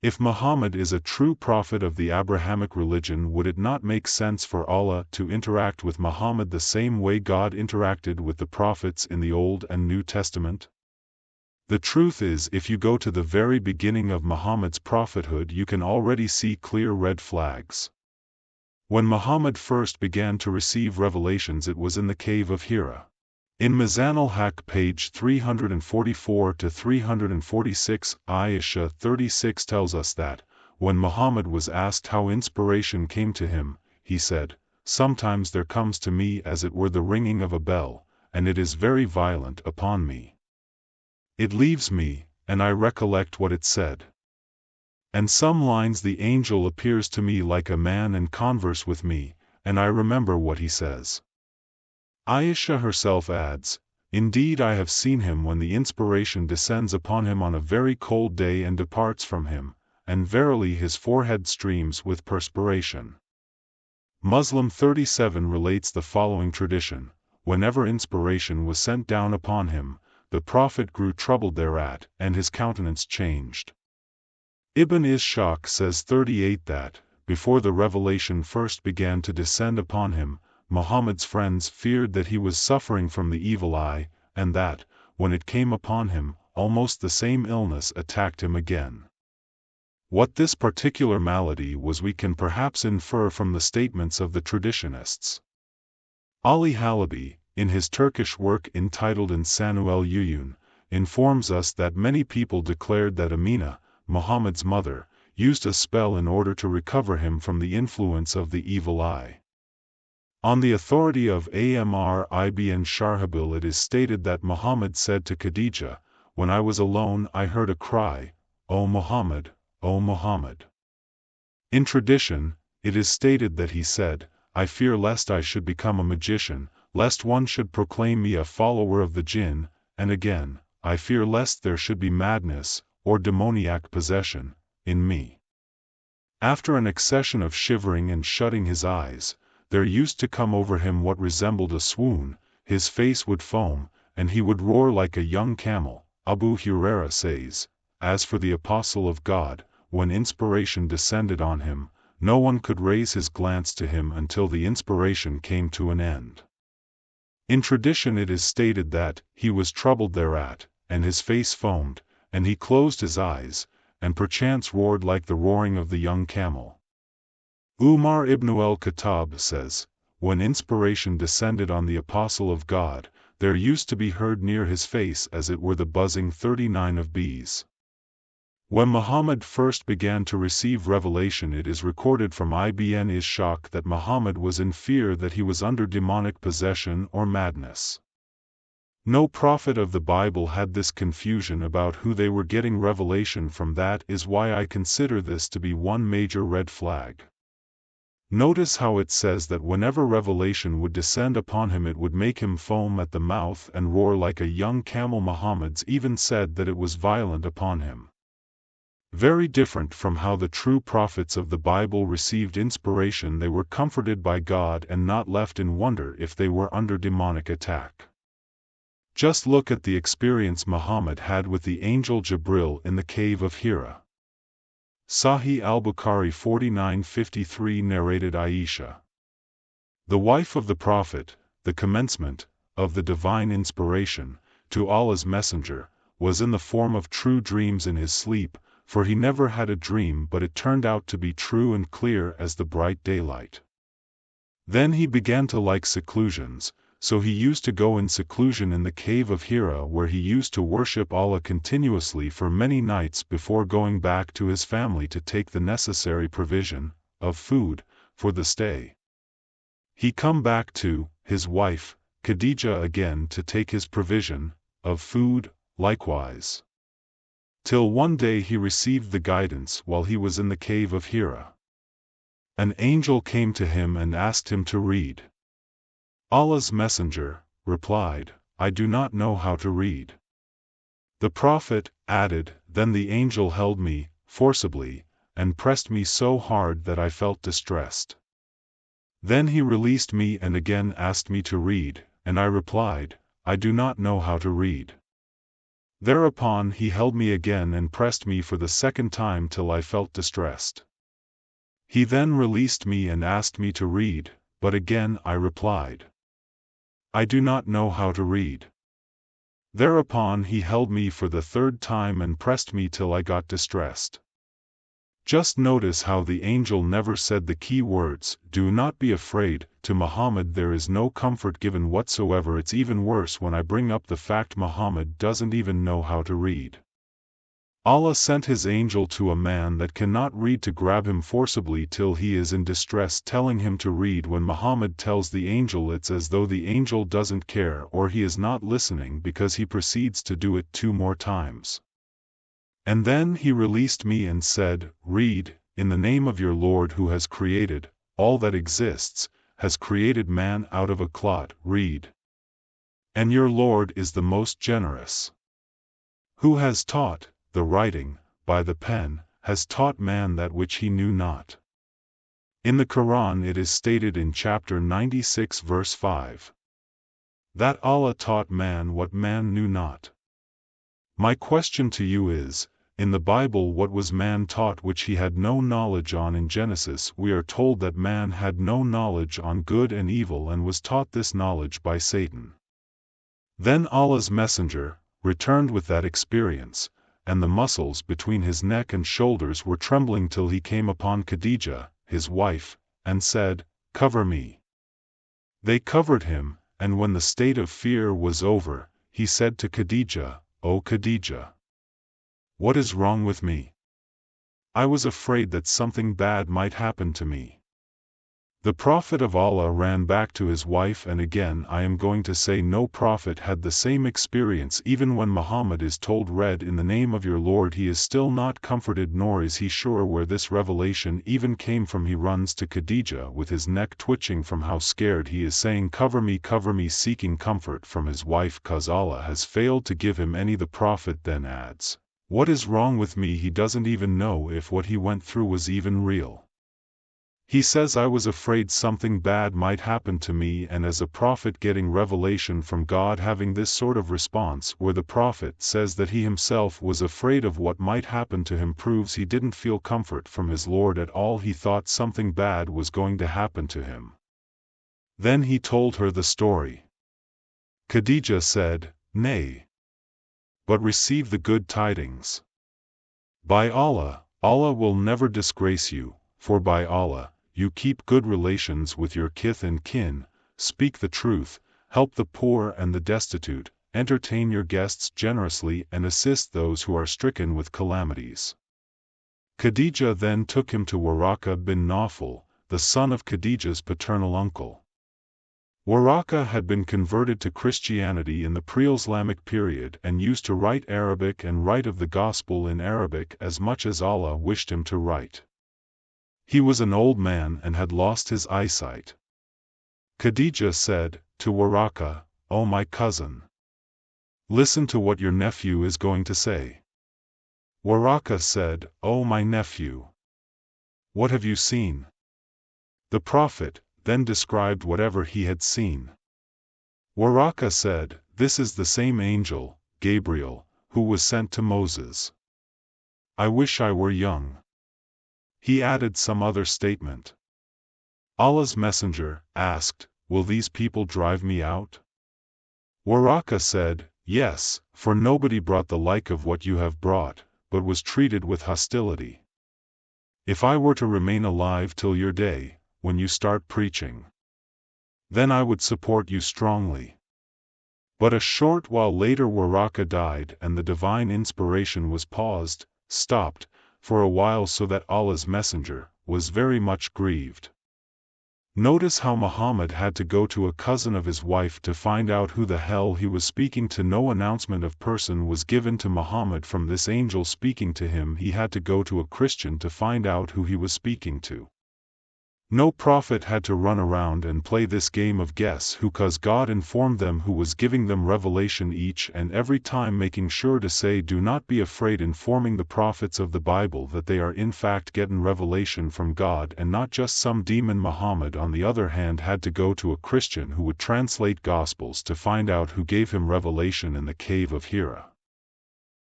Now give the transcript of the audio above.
If Muhammad is a true prophet of the Abrahamic religion, would it not make sense for Allah to interact with Muhammad the same way God interacted with the prophets in the Old and New Testament? The truth is, if you go to the very beginning of Muhammad's prophethood, you can already see clear red flags. When Muhammad first began to receive revelations, it was in the cave of Hira. In Mizan al-Haq page 344 to 346, Ayesha 36 tells us that, when Muhammad was asked how inspiration came to him, he said, "Sometimes there comes to me as it were the ringing of a bell, and it is very violent upon me. It leaves me, and I recollect what it said. And some lines the angel appears to me like a man and converse with me, and I remember what he says." Ayesha herself adds, "Indeed I have seen him when the inspiration descends upon him on a very cold day and departs from him, and verily his forehead streams with perspiration." Muslim 37 relates the following tradition: whenever inspiration was sent down upon him, the Prophet grew troubled thereat, and his countenance changed. Ibn Ishaq says 38 that, before the revelation first began to descend upon him, Muhammad's friends feared that he was suffering from the evil eye, and that, when it came upon him, almost the same illness attacked him again. What this particular malady was we can perhaps infer from the statements of the traditionists. Ali Halabi, in his Turkish work entitled İnsan el-Uyun, informs us that many people declared that Amina, Muhammad's mother, used a spell in order to recover him from the influence of the evil eye. On the authority of Amr ibn Sharhabil, it is stated that Muhammad said to Khadija, "When I was alone I heard a cry, 'O Muhammad, O Muhammad.'" In tradition, it is stated that he said, "I fear lest I should become a magician, lest one should proclaim me a follower of the jinn," and again, "I fear lest there should be madness, or demoniac possession, in me." After an accession of shivering and shutting his eyes, there used to come over him what resembled a swoon, his face would foam, and he would roar like a young camel. Abu Huraira says, "As for the Apostle of God, when inspiration descended on him, no one could raise his glance to him until the inspiration came to an end." In tradition it is stated that, he was troubled thereat, and his face foamed, and he closed his eyes, and perchance roared like the roaring of the young camel. Umar ibn al-Khattab says, "When inspiration descended on the Apostle of God, there used to be heard near his face as it were the buzzing 39 of bees." When Muhammad first began to receive revelation, it is recorded from Ibn Ishaq that Muhammad was in fear that he was under demonic possession or madness. No prophet of the Bible had this confusion about who they were getting revelation from. That is why I consider this to be one major red flag. Notice how it says that whenever revelation would descend upon him it would make him foam at the mouth and roar like a young camel. Muhammad's even said that it was violent upon him. Very different from how the true prophets of the Bible received inspiration. They were comforted by God and not left in wonder if they were under demonic attack. Just look at the experience Muhammad had with the angel Jibril in the cave of Hira. Sahih al-Bukhari 4953 narrated Aisha, the wife of the Prophet, the commencement of the divine inspiration to Allah's messenger, was in the form of true dreams in his sleep, for he never had a dream but it turned out to be true and clear as the bright daylight. Then he began to like seclusions, so he used to go in seclusion in the cave of Hira, where he used to worship Allah continuously for many nights before going back to his family to take the necessary provision of food for the stay. He come back to his wife, Khadija, again to take his provision of food, likewise. Till one day he received the guidance while he was in the cave of Hira. An angel came to him and asked him to read. Allah's messenger replied, "I do not know how to read." The Prophet added, "Then the angel held me forcibly and pressed me so hard that I felt distressed. Then he released me and again asked me to read, and I replied, I do not know how to read." Thereupon he held me again and pressed me for the second time till I felt distressed. He then released me and asked me to read, but again I replied, I do not know how to read. Thereupon he held me for the third time and pressed me till I got distressed. Just notice how the angel never said the key words, do not be afraid. To Muhammad there is no comfort given whatsoever. It's even worse when I bring up the fact Muhammad doesn't even know how to read. Allah sent his angel to a man that cannot read to grab him forcibly till he is in distress, telling him to read. When Muhammad tells the angel, it's as though the angel doesn't care or he is not listening, because he proceeds to do it 2 more times. And then he released me and said, read, in the name of your Lord who has created all that exists, has created man out of a clot, read. And your Lord is the most generous, who has taught the writing by the pen, has taught man that which he knew not. In the Quran it is stated in chapter 96 verse 5, that Allah taught man what man knew not. My question to you is, in the Bible what was man taught which he had no knowledge on? In Genesis we are told that man had no knowledge on good and evil and was taught this knowledge by Satan. Then Allah's messenger returned with that experience, and the muscles between his neck and shoulders were trembling till he came upon Khadijah, his wife, and said, cover me. They covered him, and when the state of fear was over, he said to Khadijah, O Khadijah, what is wrong with me? I was afraid that something bad might happen to me. The Prophet of Allah ran back to his wife, and again I am going to say no prophet had the same experience. Even when Muhammad is told, read in the name of your Lord, he is still not comforted, nor is he sure where this revelation even came from. He runs to Khadijah with his neck twitching from how scared he is, saying, cover me, seeking comfort from his wife, cause Allah has failed to give him any. The Prophet then adds, what is wrong with me? He doesn't even know if what he went through was even real. He says, I was afraid something bad might happen to me. And as a prophet getting revelation from God, having this sort of response where the prophet says that he himself was afraid of what might happen to him, proves he didn't feel comfort from his Lord at all. He thought something bad was going to happen to him. Then he told her the story. Khadijah said, nay, but receive the good tidings. By Allah, Allah will never disgrace you, for by Allah, you keep good relations with your kith and kin, speak the truth, help the poor and the destitute, entertain your guests generously, and assist those who are stricken with calamities. Khadijah then took him to Waraka bin Nawfal, the son of Khadijah's paternal uncle. Waraka had been converted to Christianity in the pre-Islamic period and used to write Arabic and write of the gospel in Arabic as much as Allah wished him to write. He was an old man and had lost his eyesight. Khadijah said to Waraka, O my cousin, listen to what your nephew is going to say. Waraka said, O my nephew, what have you seen? The Prophet then described whatever he had seen. Waraka said, this is the same angel, Gabriel, who was sent to Moses. I wish I were young. He added some other statement. Allah's messenger asked, will these people drive me out? Waraka said, yes, for nobody brought the like of what you have brought, but was treated with hostility. If I were to remain alive till your day, when you start preaching, then I would support you strongly. But a short while later Waraka died, and the divine inspiration was paused, stopped, for a while, so that Allah's messenger was very much grieved. Notice how Muhammad had to go to a cousin of his wife to find out who the hell he was speaking to. No announcement of person was given to Muhammad from this angel speaking to him. He had to go to a Christian to find out who he was speaking to. No prophet had to run around and play this game of guess who, cause God informed them who was giving them revelation each and every time, making sure to say, do not be afraid, informing the prophets of the Bible that they are in fact getting revelation from God and not just some demon. Muhammad on the other hand had to go to a Christian who would translate Gospels to find out who gave him revelation in the cave of Hira.